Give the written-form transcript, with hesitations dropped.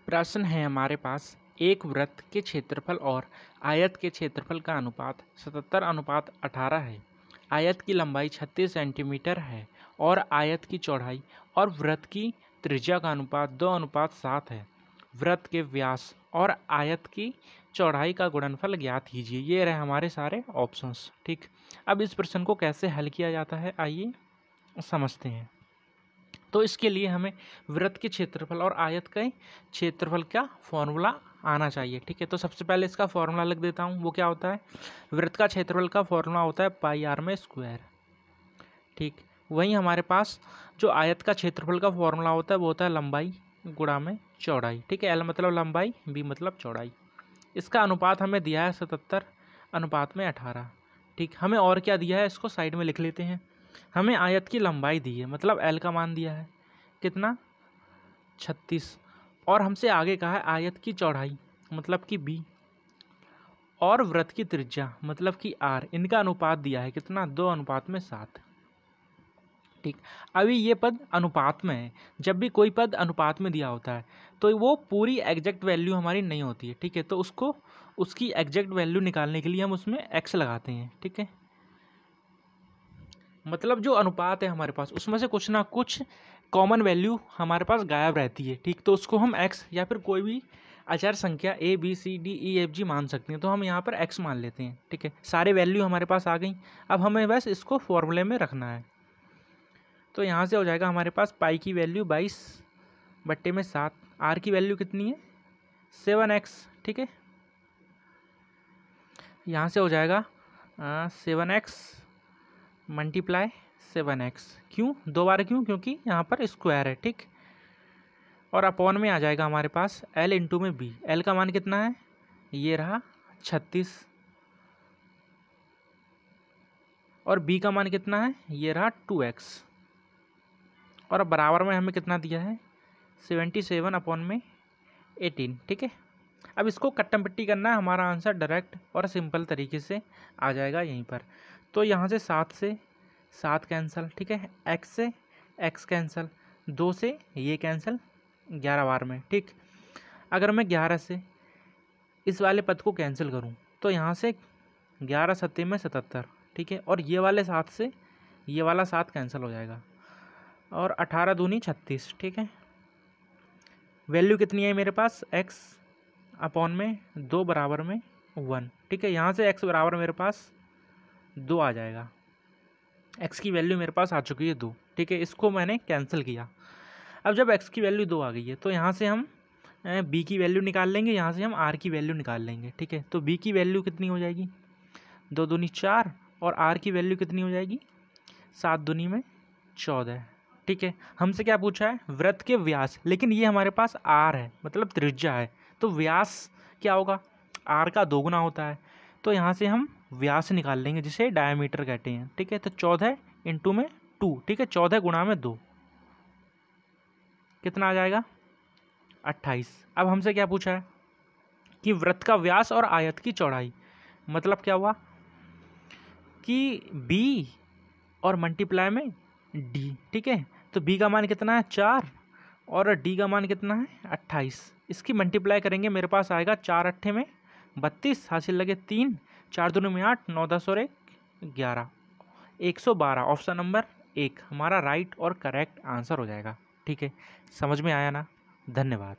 प्रश्न है हमारे पास, एक वृत्त के क्षेत्रफल और आयत के क्षेत्रफल का अनुपात 77:18 है। आयत की लंबाई 36 सेंटीमीटर है और आयत की चौड़ाई और वृत्त की त्रिज्या का अनुपात 2:7 है। वृत्त के व्यास और आयत की चौड़ाई का गुणनफल ज्ञात कीजिए। ये रहे हमारे सारे ऑप्शंस। ठीक, अब इस प्रश्न को कैसे हल किया जाता है आइए समझते हैं। तो इसके लिए हमें वृत्त के क्षेत्रफल और आयत के क्षेत्रफल का फॉर्मूला आना चाहिए। ठीक है, तो सबसे पहले इसका फॉर्मूला लिख देता हूँ। वो क्या होता है, वृत्त का क्षेत्रफल का फॉर्मूला होता है पाई आर में स्क्वायर। ठीक, वहीं हमारे पास जो आयत का क्षेत्रफल का फॉर्मूला होता है वो होता है लंबाई गुणा में चौड़ाई। ठीक है, एल मतलब लंबाई, बी मतलब चौड़ाई। इसका अनुपात हमें दिया है 77:18। ठीक, हमें और क्या दिया है इसको साइड में लिख लेते हैं। हमें आयत की लंबाई दी है, मतलब एल का मान दिया है कितना 36, और हमसे आगे कहा है आयत की चौड़ाई मतलब कि बी, और वृत्त की त्रिज्या मतलब कि आर। इनका अनुपात दिया है कितना 2:7। ठीक, अभी ये पद अनुपात में है। जब भी कोई पद अनुपात में दिया होता है तो वो पूरी एग्जैक्ट वैल्यू हमारी नहीं होती है। ठीक है, तो उसको उसकी एग्जैक्ट वैल्यू निकालने के लिए हम उसमें एक्स लगाते हैं। ठीक है, मतलब जो अनुपात है हमारे पास उसमें से कुछ ना कुछ कॉमन वैल्यू हमारे पास गायब रहती है। ठीक, तो उसको हम एक्स या फिर कोई भी अचर संख्या A B C D E F G मान सकते हैं। तो हम यहाँ पर एक्स मान लेते हैं। ठीक है, सारे वैल्यू हमारे पास आ गई। अब हमें बस इसको फॉर्मूले में रखना है। तो यहाँ से हो जाएगा हमारे पास पाई की वैल्यू 22/7, आर की वैल्यू कितनी है 7x। ठीक है, यहाँ से हो जाएगा 7x मल्टीप्लाई 7x। क्यों दो बार, क्यों, क्योंकि यहाँ पर स्क्वायर है। ठीक, और अपॉन में आ जाएगा हमारे पास l इंटू में b। l का मान कितना है, ये रहा 36, और b का मान कितना है, ये रहा 2x, और अब बराबर में हमें कितना दिया है 77/18। ठीक है, अब इसको कट्टम पट्टी करना है, हमारा आंसर डायरेक्ट और सिंपल तरीके से आ जाएगा यहीं पर। तो यहाँ से 7 कैंसिल। ठीक है, x से x कैंसिल, 2 से ये कैंसिल 11 बार में। ठीक, अगर मैं 11 से इस वाले पद को कैंसिल करूँ तो यहाँ से 11 सत्ते में 77। ठीक है, और ये वाले 7 से ये वाला 7 कैंसिल हो जाएगा, और 18 दूनी 36। ठीक है, वैल्यू कितनी है मेरे पास x अपॉन में 2 बराबर में 1। ठीक है, यहाँ से x बराबर मेरे पास 2 आ जाएगा। x की वैल्यू मेरे पास आ चुकी है 2। ठीक है, इसको मैंने कैंसिल किया। अब जब x की वैल्यू 2 आ गई है तो यहाँ से हम b की वैल्यू निकाल लेंगे, यहाँ से हम r की वैल्यू निकाल लेंगे। ठीक है, तो b की वैल्यू कितनी हो जाएगी 2 दूनी 4, और r की वैल्यू कितनी हो जाएगी 7 दूनी में 14। ठीक है, हमसे क्या पूछा है, वृत्त के व्यास, लेकिन ये हमारे पास r है मतलब त्रिज्या है, तो व्यास क्या होगा r का 2 गुना होता है। तो यहाँ से हम व्यास निकाल लेंगे जिसे डायमीटर कहते हैं। ठीक है, तो 14 इंटू में 2। ठीक है, 14 गुणा में 2 कितना आ जाएगा 28। अब हमसे क्या पूछा है कि वृत्त का व्यास और आयत की चौड़ाई, मतलब क्या हुआ कि b और मल्टीप्लाई में d। ठीक है, तो b का मान कितना है 4 और d का मान कितना है 28। इसकी मल्टीप्लाई करेंगे, मेरे पास आएगा 4 अट्ठे में 32, हासिल लगे 3, 4 दूनी में 8, 9 10 और 1 11, 112। ऑप्शन नंबर 1 हमारा राइट और करेक्ट आंसर हो जाएगा। ठीक है, समझ में आया ना, धन्यवाद।